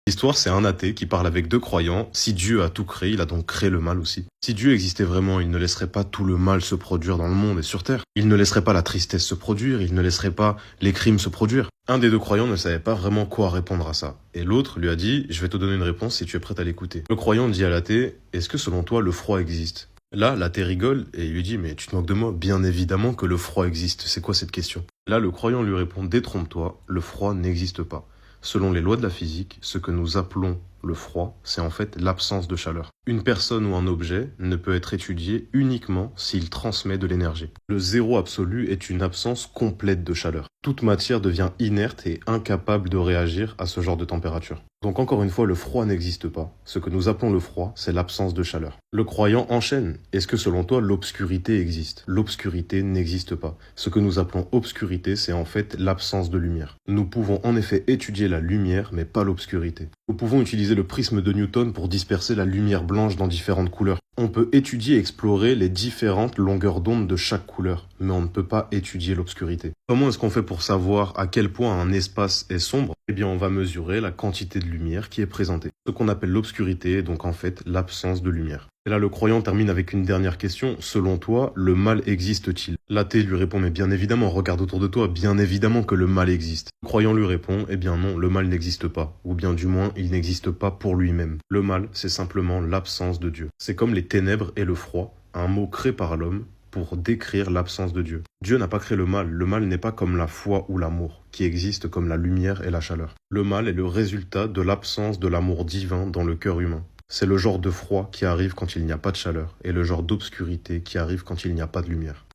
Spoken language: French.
L'histoire, c'est un athée qui parle avec deux croyants. Si Dieu a tout créé, il a donc créé le mal aussi. Si Dieu existait vraiment, il ne laisserait pas tout le mal se produire dans le monde et sur Terre. Il ne laisserait pas la tristesse se produire, il ne laisserait pas les crimes se produire. Un des deux croyants ne savait pas vraiment quoi répondre à ça. Et l'autre lui a dit, je vais te donner une réponse si tu es prêt à l'écouter. Le croyant dit à l'athée, est-ce que selon toi le froid existe? Là, l'athée rigole et il lui dit, mais tu te moques de moi, bien évidemment que le froid existe, c'est quoi cette question? Là, le croyant lui répond, détrompe-toi, le froid n'existe pas. Selon les lois de la physique, ce que nous appelons le froid, c'est en fait l'absence de chaleur. Une personne ou un objet ne peut être étudié uniquement s'il transmet de l'énergie. Le zéro absolu est une absence complète de chaleur. Toute matière devient inerte et incapable de réagir à ce genre de température. Donc encore une fois, le froid n'existe pas. Ce que nous appelons le froid, c'est l'absence de chaleur. Le croyant enchaîne. Est-ce que selon toi, l'obscurité existe? L'obscurité n'existe pas. Ce que nous appelons obscurité, c'est en fait l'absence de lumière. Nous pouvons en effet étudier la lumière, mais pas l'obscurité. Nous pouvons utiliser le prisme de Newton pour disperser la lumière blanche dans différentes couleurs. On peut étudier et explorer les différentes longueurs d'onde de chaque couleur, mais on ne peut pas étudier l'obscurité. Comment est-ce qu'on fait pour savoir à quel point un espace est sombre? Eh bien, on va mesurer la quantité de lumière qui est présentée. Ce qu'on appelle l'obscurité est donc en fait l'absence de lumière. Et là, le croyant termine avec une dernière question. Selon toi, le mal existe-t-il? L'athée lui répond, mais bien évidemment, regarde autour de toi, bien évidemment que le mal existe. Le croyant lui répond, eh bien non, le mal n'existe pas. Ou bien du moins, il n'existe pas pour lui-même. Le mal, c'est simplement l'absence de Dieu. C'est comme les ténèbres et le froid, un mot créé par l'homme pour décrire l'absence de Dieu. Dieu n'a pas créé le mal. Le mal n'est pas comme la foi ou l'amour, qui existent comme la lumière et la chaleur. Le mal est le résultat de l'absence de l'amour divin dans le cœur humain. C'est le genre de froid qui arrive quand il n'y a pas de chaleur et le genre d'obscurité qui arrive quand il n'y a pas de lumière.